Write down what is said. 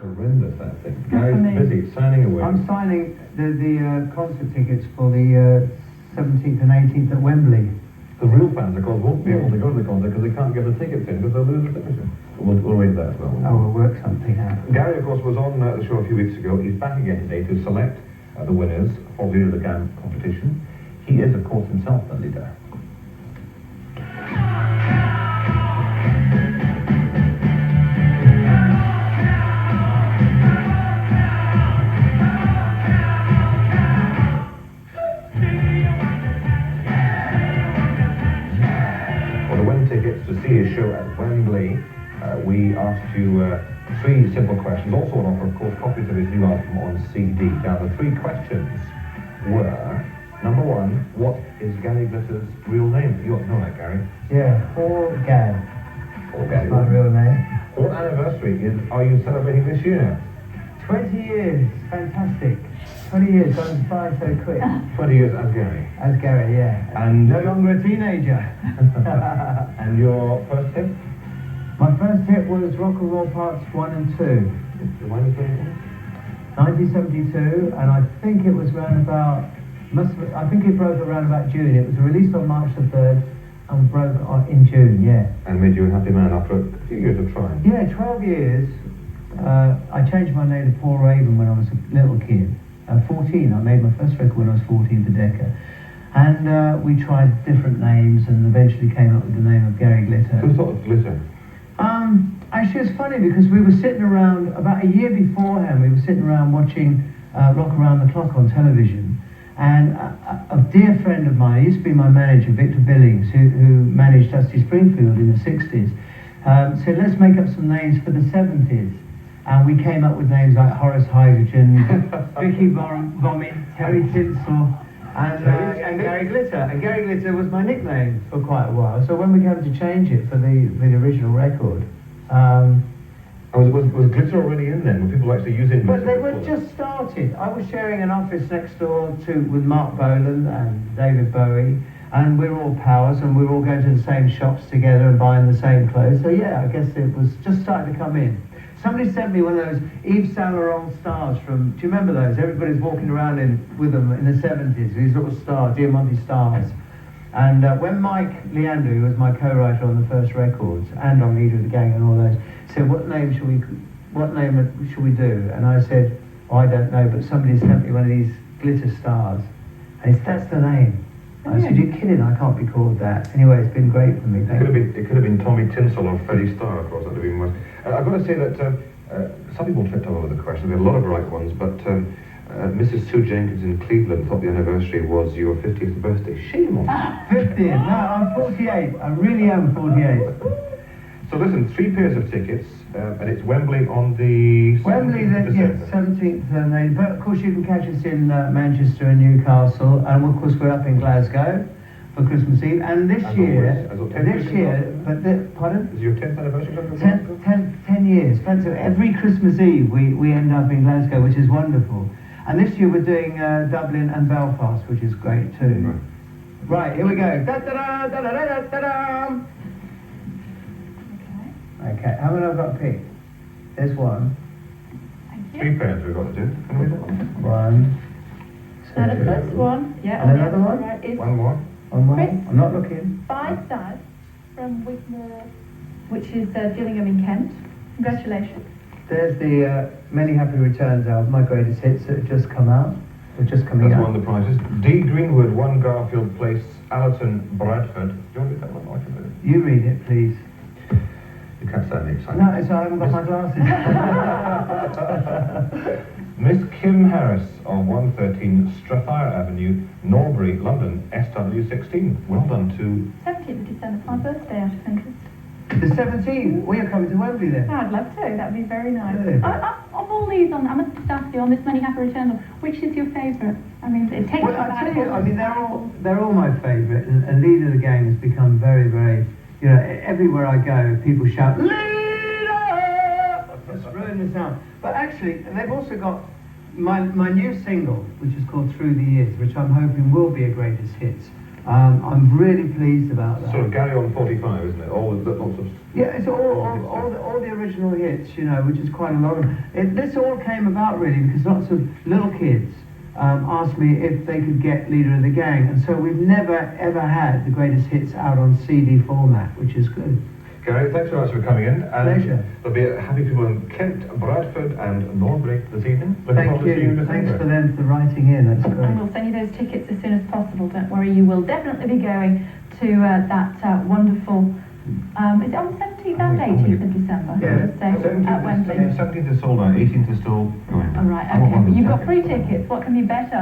Horrendous, that thing. Gary's busy signing away. I'm signing the concert tickets for the 17th and 18th at Wembley. The real fans, of course, won't be able to go to the concert because they can't get the tickets in because they'll lose the signature. We'll read that as well. Oh, we'll work something out. Gary, of course, was on the show a few weeks ago. He's back again today to select the winners for the Leader of the Gang competition. He is, of course, himself the leader. Tickets to see his show at Wembley. We asked you 3 simple questions. Also on offer, of course, copies of his new album on CD. Now, the 3 questions were, number 1, what is Gary Glitter's real name? You ought to know that, Gary. Yeah, Paul Gadd. Paul Gadd. That's my real name. What anniversary are you celebrating this year? 20 years. Fantastic. 20 years, going by so quick. 20 years as Gary. As Gary, yeah. And no longer a teenager. And your first hit? My first hit was Rock and Roll Parts 1 and 2. Remind us when it was? 1972, and I think it was around about, I think it broke around about June. It was released on March the 3rd and broke in June, yeah. And made you a happy man after a few years of trying? Yeah, 12 years. I changed my name to Paul Raven when I was a little kid. 14, I made my first record when I was 14 for Decca. And we tried different names and eventually came up with the name of Gary Glitter. Who thought of Glitter? Actually, it's funny because we were sitting around, about a year beforehand, we were sitting around watching Rock Around the Clock on television. And a dear friend of mine, he used to be my manager, Victor Billings, who managed Dusty Springfield in the 60s, said, let's make up some names for the 70s. And we came up with names like Horace Hydrogen, Vicky Vomit, Terry Tinsel, and Gary Glitter. And Gary Glitter was my nickname for quite a while. So when we came to change it for the original record, was Glitter already in then? Were people actually using Glitter? But they were just started. I was sharing an office next door with Mark Bolan and David Bowie, and we were all pals, and we were all going to the same shops together and buying the same clothes. So yeah, I guess it was just starting to come in. Somebody sent me one of those Yves Saint Laurent stars from, do you remember those? Everybody's walking around with them in the 70s, these little stars, Diamante stars. And when Mike Leander, who was my co-writer on the first records, and on Leader of the Gang and all those, said, what name should we do? And I said, oh, I don't know, but somebody sent me one of these glitter stars. And he said, that's the name. I said, you're kidding, I can't be called that. Anyway, it's been great for me. It could have been Tommy Tinsel or Freddie Starr, of course, that would have been worse. I've got to say that some people tripped all over the questions. There were a lot of right ones, but Mrs. Sue Jenkins in Cleveland thought the anniversary was your 50th birthday. Shame on you. 50th? No, I'm 48. I really am 48. So listen, 3 pairs of tickets, and it's Wembley on the... Wembley, then, yes, 17th and 18th. But of course you can catch us in Manchester and Newcastle, and of course we're up in Glasgow for Christmas Eve. And this year, pardon? Is your 10th anniversary? 10 years. So every Christmas Eve we end up in Glasgow, which is wonderful. And this year we're doing Dublin and Belfast, which is great too. Right, here we go. Da-da-da, da-da-da, da-da. Okay, how many I've got to pick? There's one. Thank you. 3 pairs we've got to do. Can we do that? 1, 2. And the first one, yeah. And another one? Right, is One more. One more? Chris? I'm not looking. Five Stars from Wigmore, which is Gillingham in Kent. Congratulations. There's the Many Happy Returns album, my greatest hits that have just come out. They're just coming That's out. one of the prizes. D. Greenwood, 1 Garfield Place, Allerton, Bradford. Do you want to do that one? I can do it. You read it, please. You can't say anything exciting. No, it's I haven't got my glasses. Miss Kim Harris on 113 Strathire Avenue, Norbury, London, SW16. Well done to... 17th of December, it's my birthday out of interest. The 17th? We are coming to Wembley then. I'd love to, that'd be very nice. Good. Of all these, I must just ask you, on this Many Happy Returns, which is your favourite? I mean, it takes Well, I tell you, I mean, they're all my favourite, and Leader of the Gang has become very, very, you know, everywhere I go, people shout, Leader! Just ruin the sound. But actually, they've also got my new single, which is called Through the Years, which I'm hoping will be a greatest hits. I'm really pleased about that. Sort of Gary on 45, isn't it? All with lots of Yeah, it's all the original hits, you know, which is quite a lot of it. This all came about really because lots of little kids asked me if they could get Leader of the Gang, and so we've never ever had the greatest hits out on CD format, which is good. Gary, thanks very much for coming in. And Pleasure. there'll be happy people in Kent, Bradford and Northbrook this evening. Looking Thank forward to seeing you. in Thanks December. for them for writing in. That's And great. we'll send you those tickets as soon as possible. Don't worry, you will definitely be going to that wonderful. Is it on the 17th and 18th of December? Yeah. At Wembley. 17th is sold out, 18th is still going. All right, I want one of okay. them You've got tickets. free tickets. What can be better?